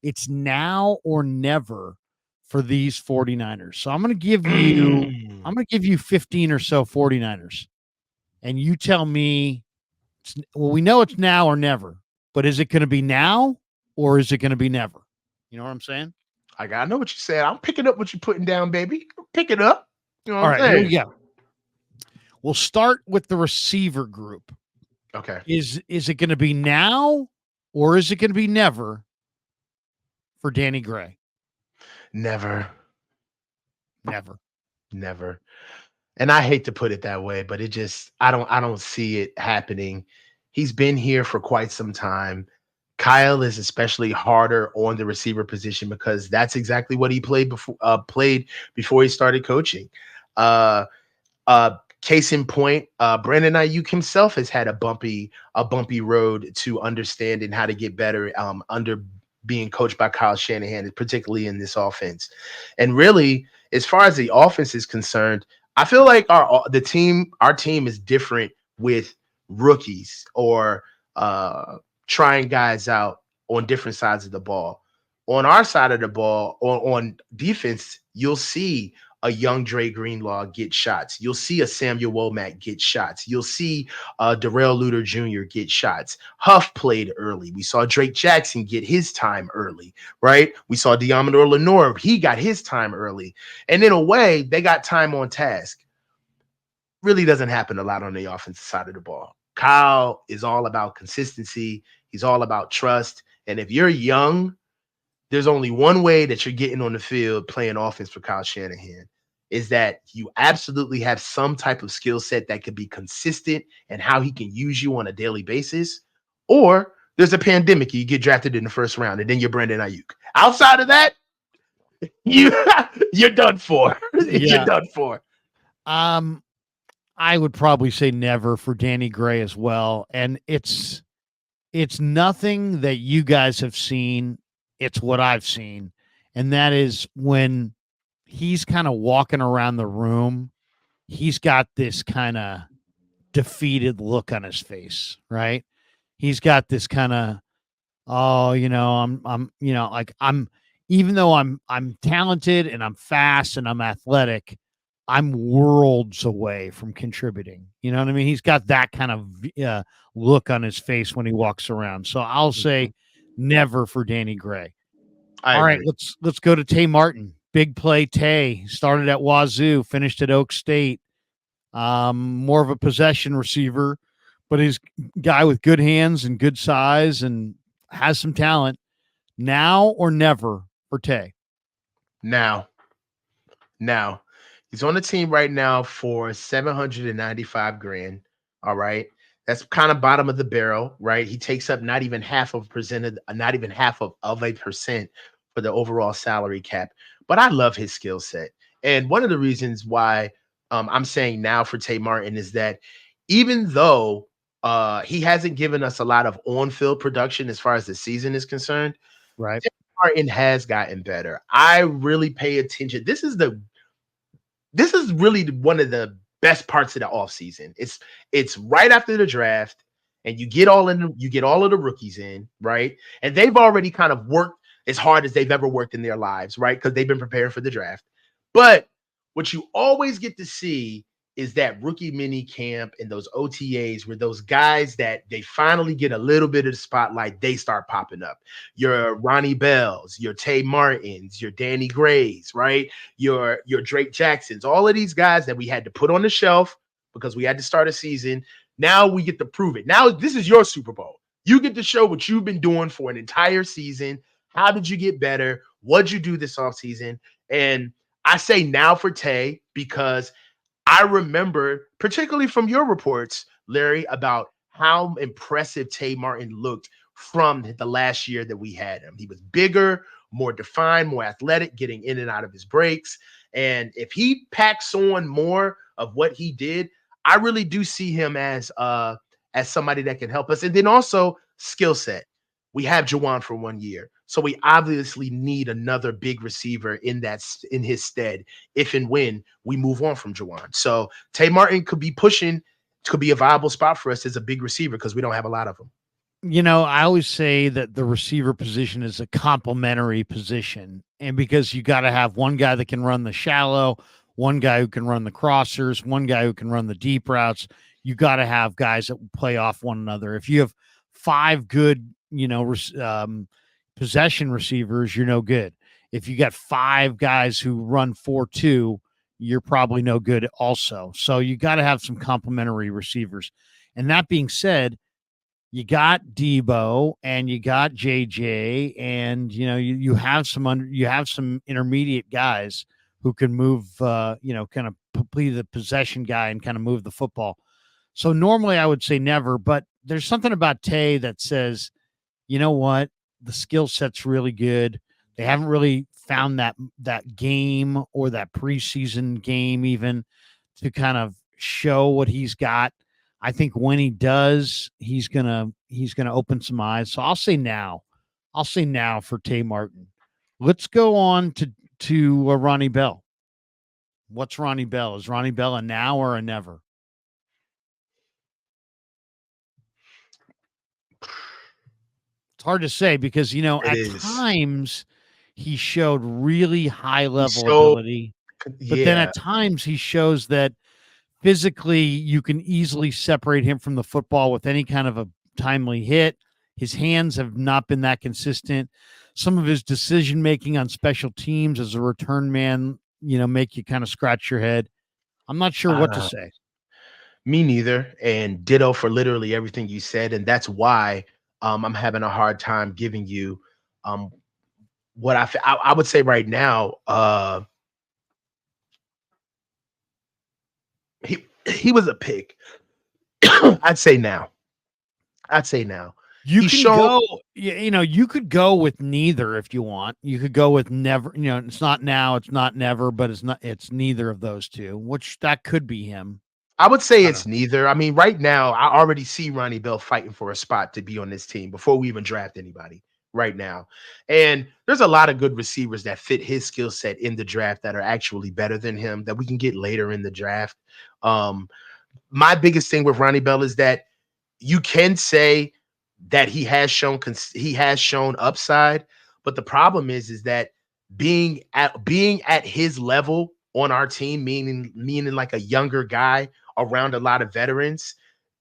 It's now or never for these 49ers. So I'm going to give you Mm. 15 or so 49ers. And you tell me, well, we know it's now or never, but is it going to be now or is it going to be never? You know what I'm saying? I know what you said. I'm picking up what you're putting down, baby. Pick it up. You know what All I'm right, here we saying? go. We'll start with the receiver group. Okay. Is it going to be now or is it going to be never for Danny Gray? Never, Never. never. And I hate to put it that way, but it just I don't see it happening. He's been here for quite some time. Kyle is especially harder on the receiver position because that's exactly what he played before he started coaching. Uh Case in point, Brandon Ayuk himself has had a bumpy road to understand and how to get better under being coached by Kyle Shanahan, particularly in this offense. And really, as far as the offense is concerned, I feel like our team is different with rookies or trying guys out on different sides of the ball. On our side of the ball, on defense, you'll see a young Dre Greenlaw get shots. You'll see a Samuel Womack get shots. You'll see Darrell Luter Jr. get shots. Huff played early. We saw Drake Jackson get his time early, right? We saw Diamador Lenore. He got his time early. And in a way, they got time on task. Really doesn't happen a lot on the offensive side of the ball. Kyle is all about consistency. He's all about trust. And if you're young, there's only one way that you're getting on the field playing offense for Kyle Shanahan is that you absolutely have some type of skill set that could be consistent and how he can use you on a daily basis. Or there's a pandemic, you get drafted in the first round, and then you're Brandon Ayuk. Outside of that, you you're done for. You're Yeah. done for. Um, I would probably say never for Danny Gray as well. And it's nothing that you guys have seen. It's what I've seen. And that is when he's kind of walking around the room, he's got this kind of defeated look on his face, right? He's got this kind of, oh, like even though I'm talented and I'm fast and I'm athletic, I'm worlds away from contributing. You know what I mean? He's got that kind of look on his face when he walks around. So I'll say never for Danny Gray. I All right, agree. let's go to Tay Martin. Big play Tay started at Wazoo, finished at Oak State. More of a possession receiver, but he's a guy with good hands and good size and has some talent. Now or never for Tay. Now, now, he's on the team right now for 795 grand. All right. That's kind of bottom of the barrel, right? He takes up not even half of percented, not even half of a percent for the overall salary cap. But I love his skill set. And one of the reasons why I'm saying now for Tay Martin is that even though he hasn't given us a lot of on-field production as far as the season is concerned, Right. Tay Martin has gotten better. I really pay attention. This is really one of the best parts of the offseason. It's right after the draft, and you get all of the rookies in, right? And they've already kind of worked as hard as they've ever worked in their lives, right? Because they've been preparing for the draft. But what you always get to see is that rookie mini camp and those OTAs where those guys that they finally get a little bit of the spotlight, they start popping up. Your Ronnie Bells, your Tay Martins, your Danny Grays, right? Your Drake Jacksons, all of these guys that we had to put on the shelf because we had to start a season. Now we get to prove it. Now this is your Super Bowl. You get to show what you've been doing for an entire season. How did you get better? What'd you do this offseason? And I say now for Tay because I remember, particularly from your reports, Larry, about how impressive Tay Martin looked from the last year that we had him. He was bigger, more defined, more athletic, getting in and out of his breaks. And if he packs on more of what he did, I really do see him as somebody that can help us. And then also skill set. We have Jawan for 1 year. So we obviously need another big receiver in his stead if and when we move on from Jawan. So Tay Martin could be a viable spot for us as a big receiver because we don't have a lot of them. I always say that the receiver position is a complementary position. And because you got to have one guy that can run the shallow, one guy who can run the crossers, one guy who can run the deep routes, you got to have guys that play off one another. If you have five good, possession receivers, you're no good. If you got five guys who run 4-2, you're probably no good also. So you got to have some complementary receivers. And that being said, you got Debo and you got JJ, and you have some intermediate guys who can move, kind of be the possession guy and kind of move the football. So normally I would say never, but there's something about Tay that says, you know what, the skill set's really good. They haven't really found that game or that preseason game even to kind of show what he's got. I think when he does, he's gonna open some eyes. So I'll say now. I'll say now for Tay Martin. Let's go on to Ronnie Bell. What's Ronnie Bell? Is Ronnie Bell a now or a never? It's hard to say because It at is. times he showed really high He's level so ability, but then yeah. at times he shows that physically you can easily separate him from the football with any kind of a timely hit. His hands have not been that consistent. Some of his decision making on special teams as a return man, make you kind of scratch your head. I'm not sure what to Uh, say. Me neither. And ditto for literally everything you said. And that's why I'm having a hard time giving you um, what I would say right now. He was a pick. I'd say now. I'd say now. You He's can shown. go, you could go with neither if you want. You could go with never, it's not now, it's not never, but it's neither of those two, which that could be him. I would say I don't it's know. neither. I mean, right now, I already see Ronnie Bell fighting for a spot to be on this team before we even draft anybody right now. And there's a lot of good receivers that fit his skill set in the draft that are actually better than him that we can get later in the draft. Um, my biggest thing with Ronnie Bell is that you can say that he has shown upside, but the problem is that being at his level on our team, meaning like a younger guy around a lot of veterans,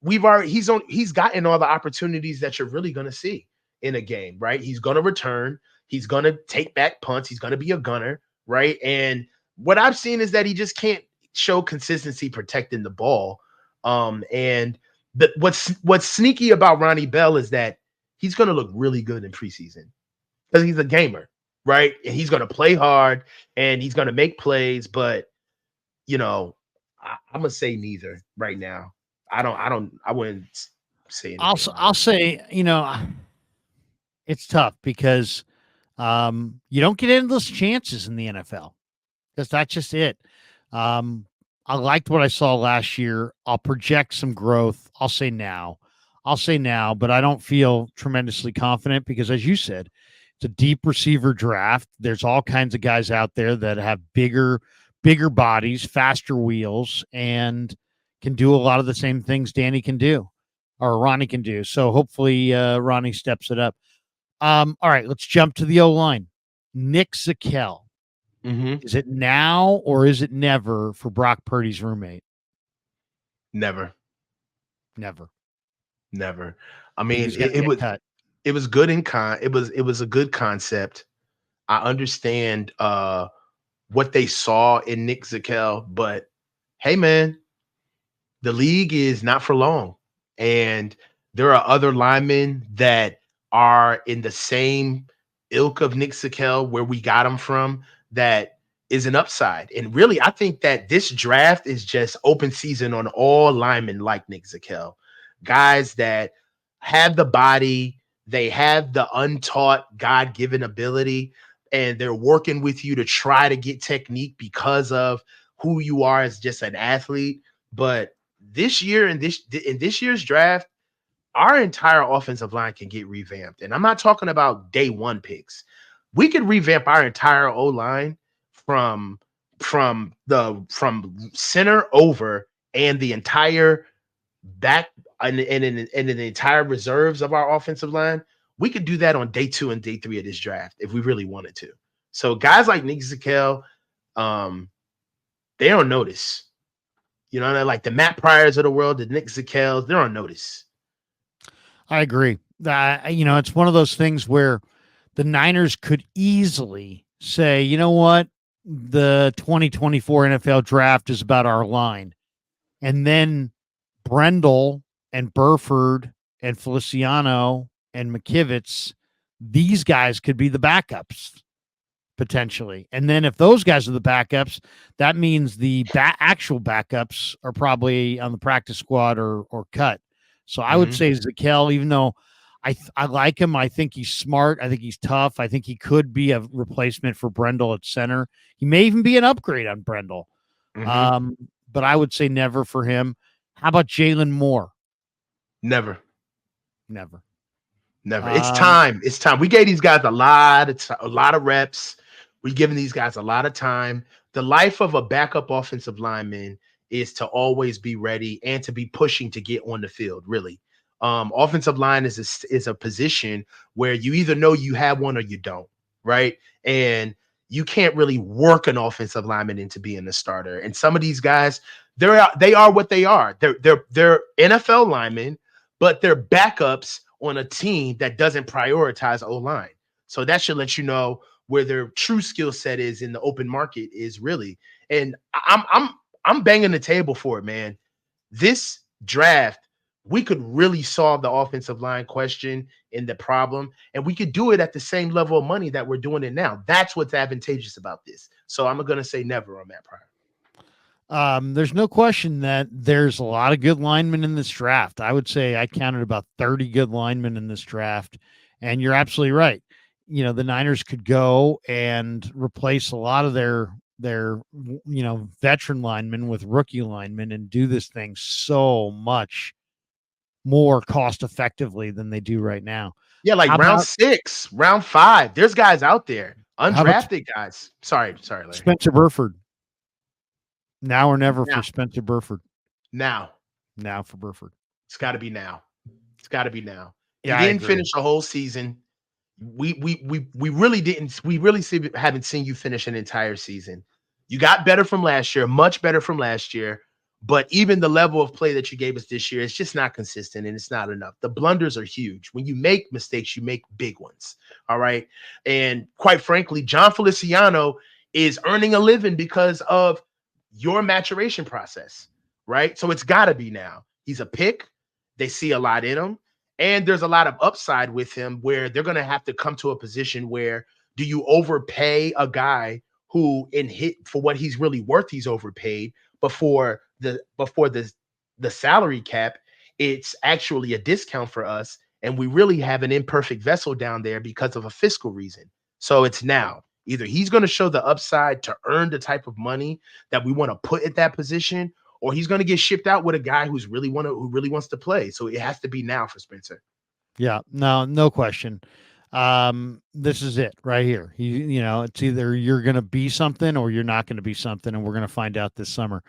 he's gotten all the opportunities that you're really gonna see in a game, right? He's gonna return, he's gonna take back punts, he's gonna be a gunner, right? And what I've seen is that he just can't show consistency protecting the ball. And what's sneaky about Ronnie Bell is that he's going to look really good in preseason because he's a gamer, right? And he's going to play hard and he's going to make plays. But you know, I'm gonna say neither right now. I wouldn't say anything about I'll it. say, it's tough because you don't get endless chances in the NFL. Because that's just it. Um, I liked what I saw last year. I'll project some growth. I'll say now. I'll say now, but I don't feel tremendously confident because, as you said, it's a deep receiver draft. There's all kinds of guys out there that have bigger bodies, faster wheels, and can do a lot of the same things Danny can do or Ronnie can do. So hopefully Ronnie steps it up. All right, let's jump to the O line. Nick Zakel. Hmm. Is it now or is it never for Brock Purdy's roommate? Never, Never. never. I He mean, was going to get cut. it was good in it was a good concept. I understand what they saw in Nick Zakel, but hey, man, the league is not for long. And there are other linemen that are in the same ilk of Nick Zakel where we got him from that is an upside. And really, I think that this draft is just open season on all linemen like Nick Zakel, guys that have the body, they have the untaught God given ability, and they're working with you to try to get technique because of who you are as just an athlete. But this year in this year's draft, our entire offensive line can get revamped. And I'm not talking about day one picks. We could revamp our entire O line from from center over and the entire back and in the entire reserves of our offensive line, we could do that on day 2 and day 3 of this draft if we really wanted to. So guys like Nick Zakelj, they're on notice. You know, they're like the Matt Pryors of the world, the Nick Zakels, they're on notice. I agree. It's one of those things where the Niners could easily say, you know what, the 2024 NFL draft is about our line. And then Brendel and Burford and Feliciano and McKivitz, these guys could be the backups potentially. And then if those guys are the backups, that means the actual backups are probably on the practice squad or cut. So I would say Zakelj, even though I like him, I think he's smart. I think he's tough. I think he could be a replacement for Brendel at center. He may even be an upgrade on Brendel. But I would say never for him. How about Jaylen Moore? Never. It's time. It's time. We gave these guys a lot of reps. We're giving these guys a lot of time. The life of a backup offensive lineman is to always be ready and to be pushing to get on the field, really. Offensive line is a position where you either know you have one or you don't, right? And you can't really work an offensive lineman into being a starter. And some of these guys, they are what they are. They're NFL linemen, but they're backups on a team that doesn't prioritize O-line. So that should let you know where their true skill set is in the open market is really. And I'm banging the table for it, man. This draft, we could really solve the offensive line question and the problem, and we could do it at the same level of money that we're doing it now. That's what's advantageous about this. So I'm going to say never on Matt Pryor. There's no question that there's a lot of good linemen in this draft. I would say I counted about 30 good linemen in this draft, and you're absolutely right. You know, the Niners could go and replace a lot of their veteran linemen with rookie linemen and do this thing so much more cost effectively than they do right now. Yeah, like round 6, round 5. There's guys out there, undrafted guys. Sorry, Larry. Spencer Burford. Now or never for Spencer Burford. Now for Burford. It's got to be now. Yeah, he didn't finish the whole season. We really didn't. We really haven't seen you finish an entire season. You got better from last year, much better from last year. But even the level of play that you gave us this year, it's just not consistent and it's not enough. The blunders are huge. When you make mistakes, you make big ones. All right. And quite frankly, John Feliciano is earning a living because of your maturation process. Right. So it's got to be now. He's a pick. They see a lot in him. And there's a lot of upside with him where they're going to have to come to a position where do you overpay a guy who for what he's really worth, he's overpaid before the salary cap, it's actually a discount for us. And we really have an imperfect vessel down there because of a fiscal reason. So it's now either he's going to show the upside to earn the type of money that we want to put at that position, or he's going to get shipped out with a guy who really wants to play. So it has to be now for Spencer. Yeah, no question. This is it right here. It's either you're going to be something or you're not going to be something, and we're going to find out this summer.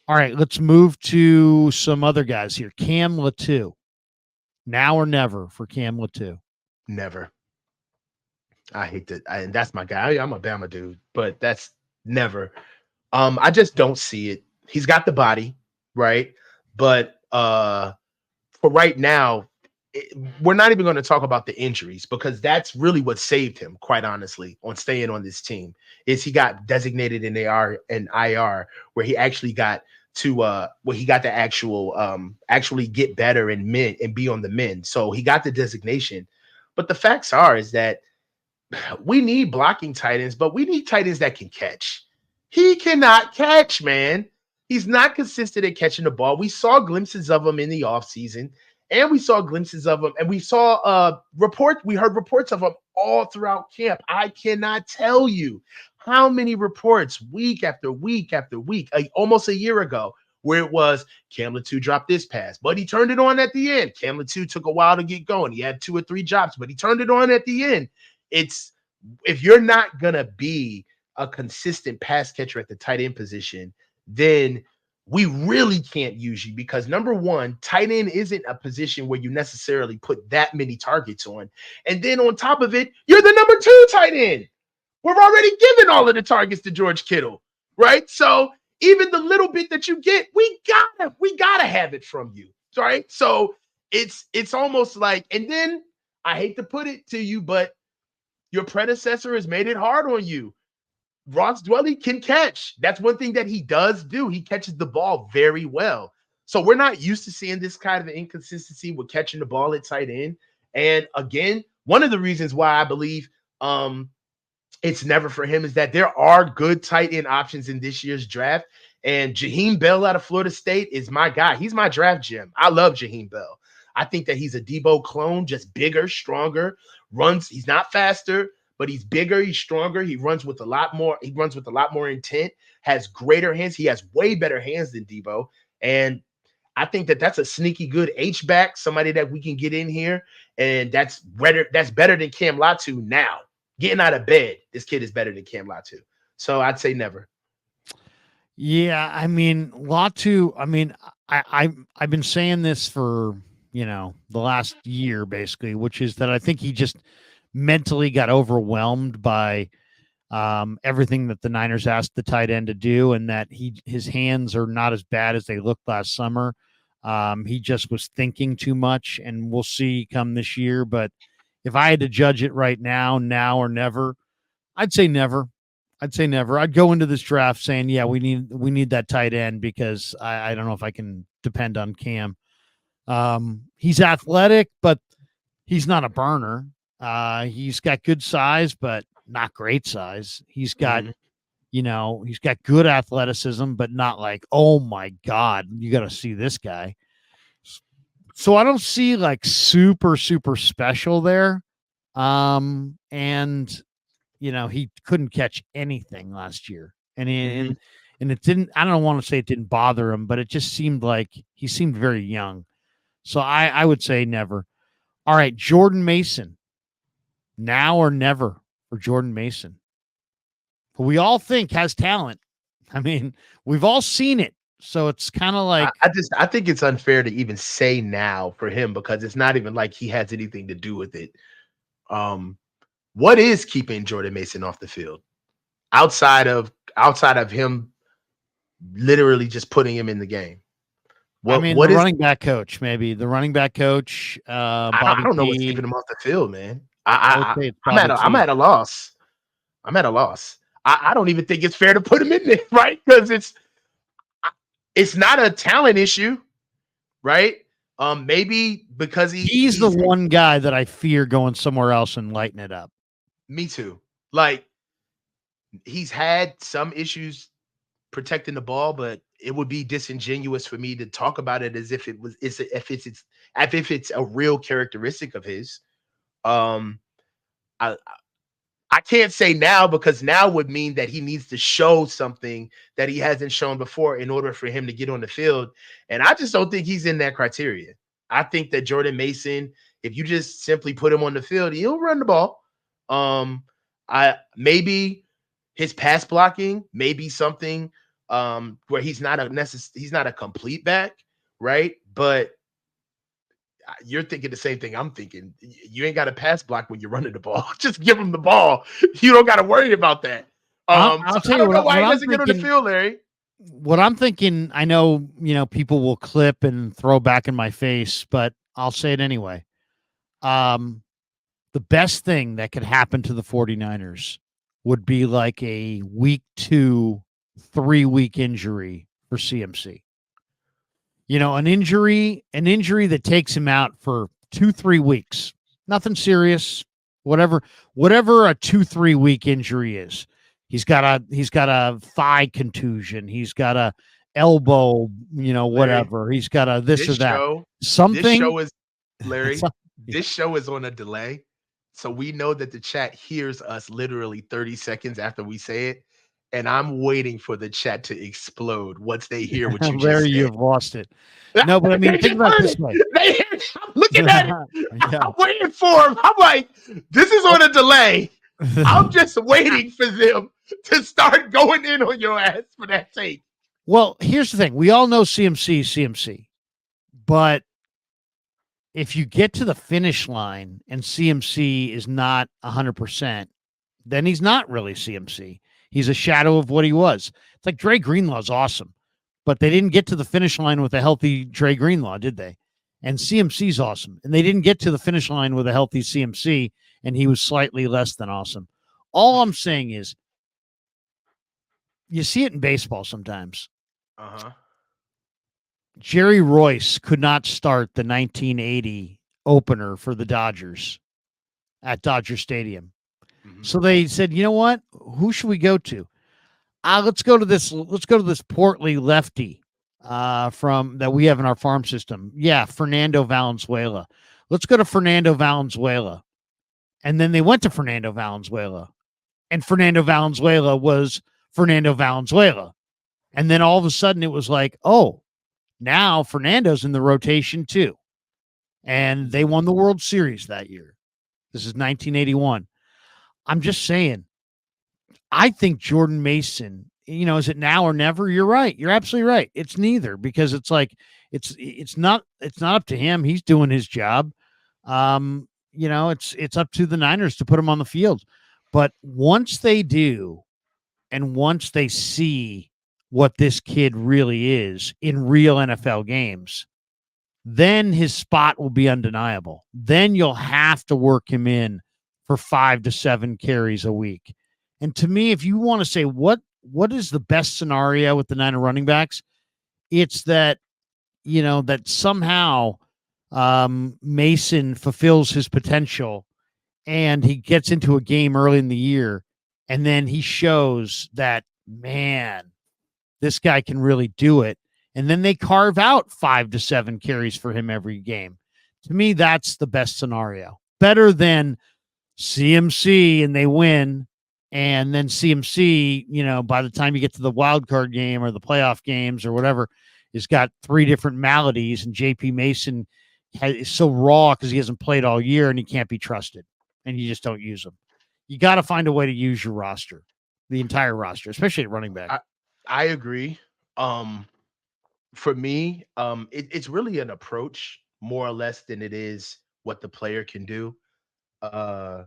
All right, let's move to some other guys here. Cam Latu. Now or never for Cam Latu? Never. I hate that. And that's my guy. I'm a Bama dude, but that's never. I just don't see it. He's got the body, right? But for right now, we're not even going to talk about the injuries because that's really what saved him, quite honestly, on staying on this team. Is he got designated in IR where he actually got to actually get better and be on the mend. So he got the designation. But the facts is that we need blocking tight ends, but we need tight ends that can catch. He cannot catch, man. He's not consistent at catching the ball. We saw glimpses of him in the offseason. And we saw glimpses of him, and we saw we heard reports of him all throughout camp. I cannot tell you how many reports week after week after week, almost a year ago, where it was Cam Latu dropped this pass, but he turned it on at the end. Cam Latu took a while to get going. He had 2 or 3 drops, but he turned it on at the end. If you're not going to be a consistent pass catcher at the tight end position, then we really can't use you because number one, tight end isn't a position where you necessarily put that many targets on. And then on top of it, you're the number 2 tight end. We're already giving all of the targets to George Kittle, right? So even the little bit that you get, we gotta have it from you, right? So it's almost like, and then I hate to put it to you, but your predecessor has made it hard on you. Ross Dwelly can catch. That's one thing that he does do. He catches the ball very well. So we're not used to seeing this kind of inconsistency with catching the ball at tight end. And again, one of the reasons why I believe it's never for him is that there are good tight end options in this year's draft. And Jaheim Bell out of Florida State is my guy. He's my draft gem. I love Jaheim Bell. I think that he's a Debo clone, just bigger, stronger, runs. He's not faster, but he's bigger, he's stronger. He runs with a lot more intent, has greater hands. He has way better hands than Debo. And I think that that's a sneaky good H-back, somebody that we can get in here. And that's better than Cam Latu now. Getting out of bed, this kid is better than Cam Latu. So I'd say never. Yeah, I mean, Latu, I mean, I've been saying this for, the last year basically, which is that I think he just mentally got overwhelmed by everything that the Niners asked the tight end to do, and that his hands are not as bad as they looked last summer. He just was thinking too much, and we'll see come this year. But if I had to judge it right now or never, I'd say never. I'd go into this draft saying, yeah, we need that tight end because I don't know if I can depend on Cam. He's athletic, but he's not a burner. He's got good size, but not great size. He's got, he's got good athleticism, but not like, oh my God, you got to see this guy. So I don't see like super, super special there. And he couldn't catch anything last year. And it didn't, I don't want to say it didn't bother him, but it just seemed like he seemed very young. So I would say never. All right, Jordan Mason. Now or never for Jordan Mason, who we all think has talent. I mean, we've all seen it. So it's kind of like I think it's unfair to even say now for him because it's not even like he has anything to do with it. What is keeping Jordan Mason off the field outside of him literally just putting him in the game? What the running back coach, maybe the running back coach. I don't know what's keeping him off the field, man. I'm at a loss. I don't even think it's fair to put him in there, right? Because it's not a talent issue, right? Maybe because he's the one guy that I fear going somewhere else and lighting it up. Me too. Like he's had some issues protecting the ball, but it would be disingenuous for me to talk about it as if it's a real characteristic of his. I can't say now because now would mean that he needs to show something that he hasn't shown before in order for him to get on the field. And I just don't think he's in that criteria. I think that Jordan Mason, if you just simply put him on the field, he'll run the ball. Maybe his pass blocking may be something where he's not a complete back, right? But you're thinking the same thing I'm thinking. You ain't got a pass block when you're running the ball. Just give him the ball. You don't got to worry about that. I'll tell you why he doesn't get on the field, Larry. What I'm thinking, I know, people will clip and throw back in my face, but I'll say it anyway. The best thing that could happen to the 49ers would be like a week 2, 3-week injury for CMC. An injury that takes him out for 2-3 weeks. Nothing serious. Whatever a 2-3 week injury is. He's got a thigh contusion. He's got a elbow, whatever. Larry, he's got a this or that. Something. This show is Larry. This show is on a delay. So we know that the chat hears us literally 30 seconds after we say it. And I'm waiting for the chat to explode once they hear what you just Larry, said. you've lost it. No, but I mean, think about it this way. I'm looking at it. Yeah. I'm waiting for him. I'm like, this is on a delay. I'm just waiting for them to start going in on your ass for that tape. Well, here's the thing. We all know CMC is CMC, but if you get to the finish line and CMC is not 100%, then he's not really CMC. He's a shadow of what he was. It's like Dre Greenlaw's awesome, but they didn't get to the finish line with a healthy Dre Greenlaw, did they? And CMC's awesome, and they didn't get to the finish line with a healthy CMC, and he was slightly less than awesome. All I'm saying is, you see it in baseball sometimes. Uh-huh. Jerry Royce could not start the 1980 opener for the Dodgers at Dodger Stadium. Mhm. So they said, you know what? Who should we go to? Let's go to this. Let's go to this portly lefty from that we have in our farm system. Yeah, Fernando Valenzuela. Let's go to Fernando Valenzuela. And then they went to Fernando Valenzuela, and Fernando Valenzuela was Fernando Valenzuela. And then all of a sudden it was like, oh, now Fernando's in the rotation too. And they won the World Series that year. This is 1981. I'm just saying, I think Jordan Mason, is it now or never? You're right. You're absolutely right. It's neither, because it's like it's not up to him. He's doing his job. It's up to the Niners to put him on the field. But once they do, and once they see what this kid really is in real NFL games, then his spot will be undeniable. Then you'll have to work him in for 5 to 7 carries a week. And to me, if you want to say what is the best scenario with the Niner running backs, it's that that somehow Mason fulfills his potential and he gets into a game early in the year, and then he shows that, man, this guy can really do it. And then they carve out 5 to 7 carries for him every game. To me, that's the best scenario. Better than CMC and they win. And then CMC, by the time you get to the wild card game or the playoff games or whatever, has got 3 different maladies. And JP Mason is so raw because he hasn't played all year and he can't be trusted. And you just don't use him. You got to find a way to use your roster, the entire roster, especially at running back. I agree. For me, it's really an approach more or less than it is what the player can do. Uh,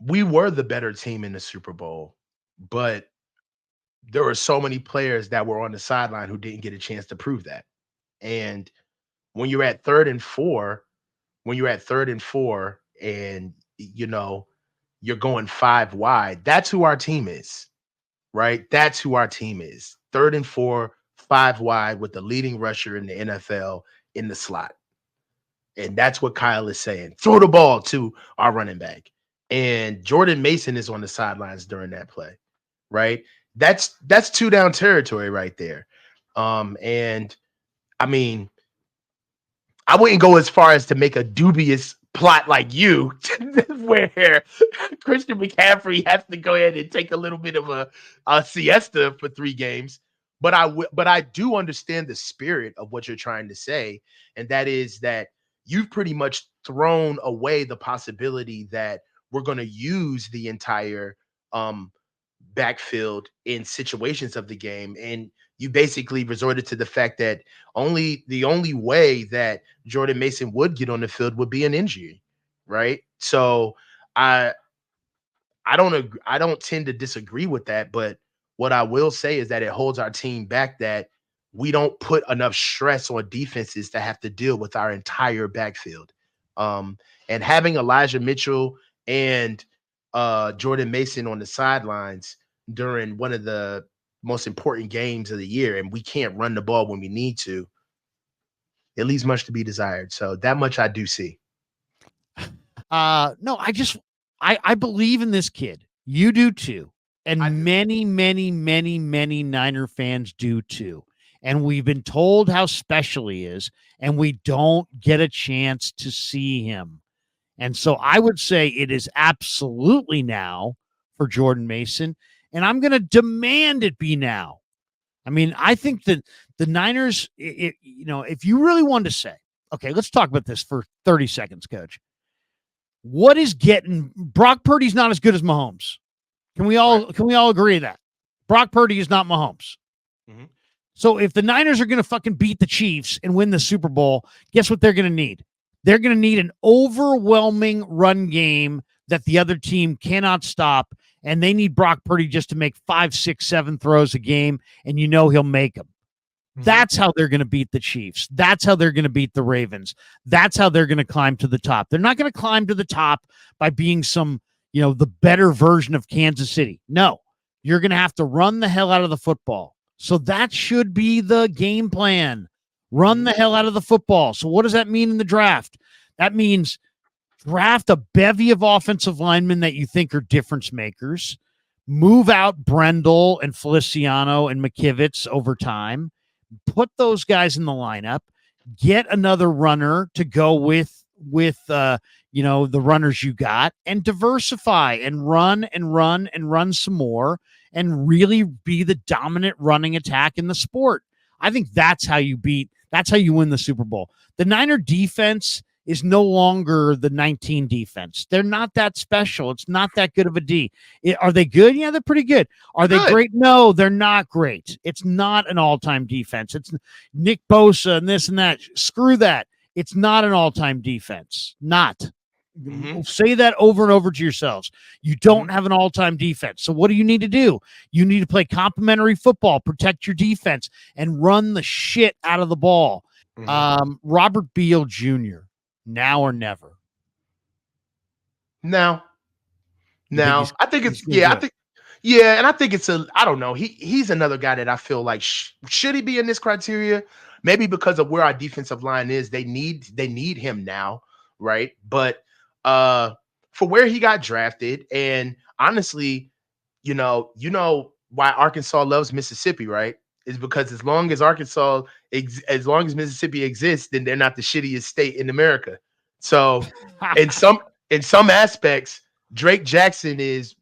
we were the better team in the Super Bowl, but there were so many players that were on the sideline who didn't get a chance to prove that. And when you're at third and four, and you're going 5 wide, that's who our team is, right? That's who our team is. Third and 4, 5 wide with the leading rusher in the NFL in the slot. And that's what Kyle is saying. Throw the ball to our running back. And Jordan Mason is on the sidelines during that play, right? That's 2 down territory right there. And I mean, I wouldn't go as far as to make a dubious plot like you, where Christian McCaffrey has to go ahead and take a little bit of a siesta for 3 games. But I do understand the spirit of what you're trying to say, and that is that you've pretty much thrown away the possibility that we're going to use the entire backfield in situations of the game, and you basically resorted to the fact that the only way that Jordan Mason would get on the field would be an injury, right? So I I don't tend to disagree with that, but what I will say is that it holds our team back, that we don't put enough stress on defenses to have to deal with our entire backfield. And having Elijah Mitchell and Jordan Mason on the sidelines during one of the most important games of the year, and we can't run the ball when we need to, it leaves much to be desired. So that much I do see. No, I believe in this kid. You do too. And many, many, many, many Niner fans do too. And we've been told how special he is, and we don't get a chance to see him. And so I would say it is absolutely now for Jordan Mason, and I'm going to demand it be now. I mean, I think that the Niners, if you really wanted to say, okay, let's talk about this for 30 seconds, Coach. What is getting Brock Purdy's not as good as Mahomes? Can we all agree that Brock Purdy is not Mahomes. Mhm. So if the Niners are going to fucking beat the Chiefs and win the Super Bowl, guess what they're going to need? They're going to need an overwhelming run game that the other team cannot stop. And they need Brock Purdy just to make 5, 6, 7 throws a game, and he'll make them. That's how they're going to beat the Chiefs. That's how they're going to beat the Ravens. That's how they're going to climb to the top. They're not going to climb to the top by being the better version of Kansas City. No, you're going to have to run the hell out of the football. So that should be the game plan. Run the hell out of the football. So what does that mean in the draft? That means draft a bevy of offensive linemen that you think are difference makers. Move out Brendel and Feliciano and McKivitz over time. Put those guys in the lineup. Get another runner to go with the runners you got, and diversify and run some more, and really be the dominant running attack in the sport. I think that's how you win the Super Bowl. The Niner defense is no longer the 19 defense. They're not that special. It's not that good of a D. Are they good? Yeah, they're pretty good. Are they great? No, they're not great. It's not an all-time defense. It's Nick Bosa and this and that. Screw that. It's not an all-time defense. Not. Say that over and over to yourselves. You don't have an all-time defense. So what do you need to do? You need to play complementary football, protect your defense, and run the shit out of the ball. Robert Beal Jr., now or never? Now. I think it's and I think it's I don't know. He's another guy that I feel like should he be in this criteria? Maybe because of where our defensive line is, they need him now, right? But for where he got drafted, and honestly, you know why Arkansas loves Mississippi, right? Is because as long as Mississippi exists, then they're not the shittiest state in America. So in some aspects, Drake Jackson is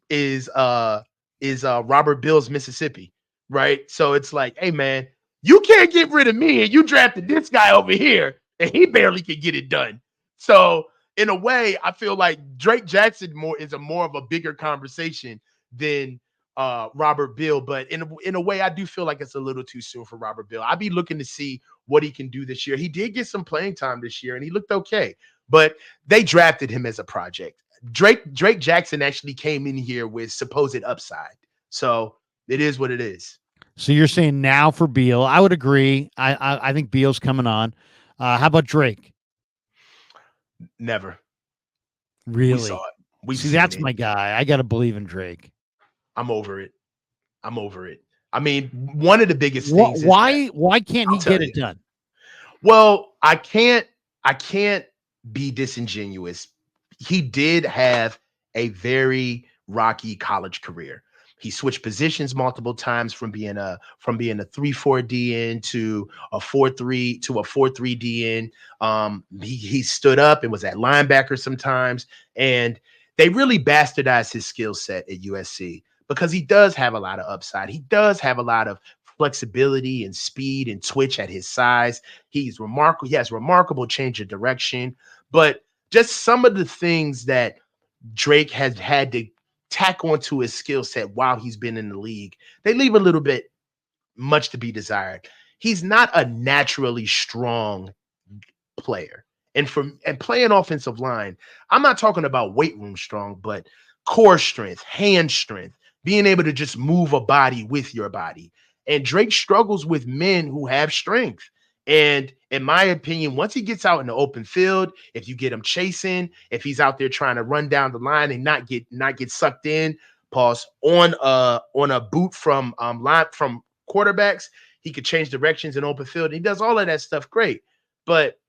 Robert Bill's Mississippi, right? So it's like, hey man, you can't get rid of me, and you drafted this guy over here, and he barely can get it done. So in a way, I feel like Drake Jackson is more of a bigger conversation than Robert Bill, but in a way, I do feel like it's a little too soon for Robert Bill. I'd be looking to see what he can do this year. He did get some playing time this year, and he looked okay, but they drafted him as a project. Drake Jackson actually came in here with supposed upside, so it is what it is. So you're saying now for Beal? I would agree. I think Beal's coming on. How about Drake? Never. Really? We saw it. We see. That's my guy. I got to believe in Drake. I'm over it. I mean, one of the biggest things. Why can't he get it done? Well, I can't be disingenuous. He did have a very rocky college career. He switched positions multiple times from being a 3-4 DN to a 4-3 to a 4-3 DN. He stood up and was at linebacker sometimes, and they really bastardized his skill set at USC because he does have a lot of upside. He does have a lot of flexibility and speed and twitch at his size. He's remarkable. He has remarkable change of direction, but just some of the things that Drake has had to tack onto his skill set while he's been in the league, they leave a little bit much to be desired. He's not a naturally strong player. And playing offensive line, I'm not talking about weight room strong, but core strength, hand strength, being able to just move a body with your body. And Drake struggles with men who have strength. And in my opinion, once he gets out in the open field, if you get him chasing, if he's out there trying to run down the line and not get sucked in, pause, on a boot from quarterbacks, he could change directions in open field. He does all of that stuff great. But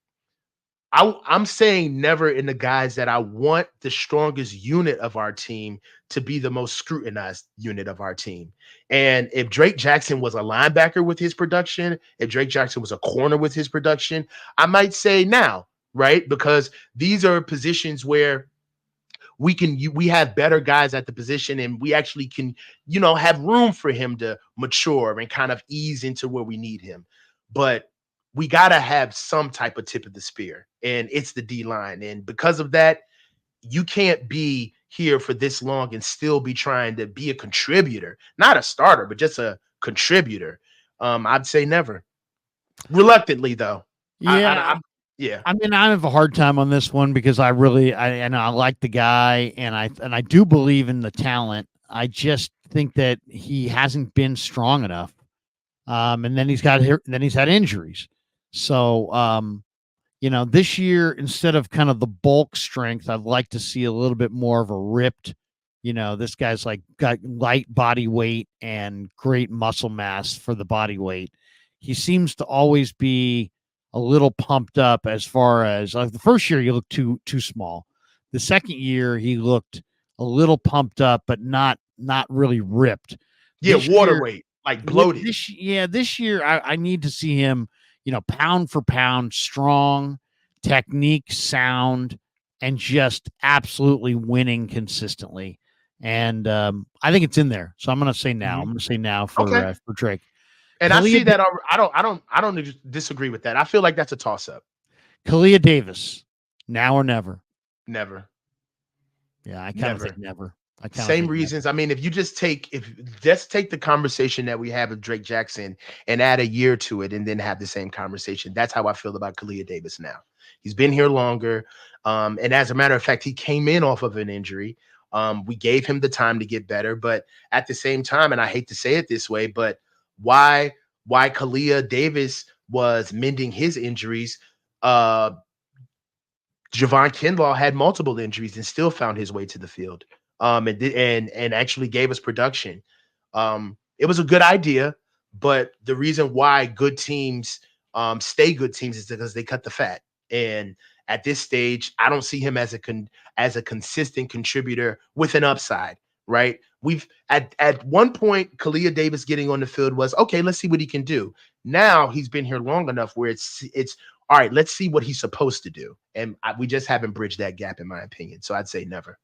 I'm saying never in the guys that I want the strongest unit of our team to be the most scrutinized unit of our team. And if Drake Jackson was a linebacker with his production, if Drake Jackson was a corner with his production, I might say now, right? Because these are positions where we have better guys at the position, and we actually can, have room for him to mature and kind of ease into where we need him. But we got to have some type of tip of the spear, and it's the D line. And because of that, you can't be here for this long and still be trying to be a contributor, not a starter, but just a contributor. I'd say never. Reluctantly, though. Yeah, Yeah. I mean, I have a hard time on this one because I like the guy and I do believe in the talent. I just think that he hasn't been strong enough. And then he's had injuries. So this year, instead of kind of the bulk strength, I'd like to see a little bit more of a ripped. This guy's like got light body weight and great muscle mass for the body weight. He seems to always be a little pumped up as far as like the first year he looked too small. The second year he looked a little pumped up, but not really ripped. Yeah, This water year, weight, like bloated. this year I need to see him, pound for pound, strong, technique sound, and just absolutely winning consistently. And I think it's in there. So I'm going to say now. I'm Mhm. going to say now Okay. for Drake. And I Kalia see that. I don't disagree with that. I feel like that's a toss up. Kalia Davis, now or never. Never. Yeah, I kind of think Never. never. I kind of Same think never. reasons. I mean, if just take the conversation that we have with Drake Jackson and add a year to it and then have the same conversation. That's how I feel about Kalia Davis now. He's been here longer. And as a matter of fact, he came in off of an injury. We gave him the time to get better, but at the same time, and I hate to say it this way, but why Kalia Davis was mending his injuries, Javon Kinlaw had multiple injuries and still found his way to the field. And actually gave us production. It was a good idea, but the reason why good teams stay good teams is because they cut the fat. And at this stage, I don't see him as a consistent contributor with an upside. Right? We've at one point, Kalia Davis getting on the field was okay. Let's see what he can do. Now he's been here long enough where it's all right. Let's see what he's supposed to do, and we just haven't bridged that gap, in my opinion. So I'd say never.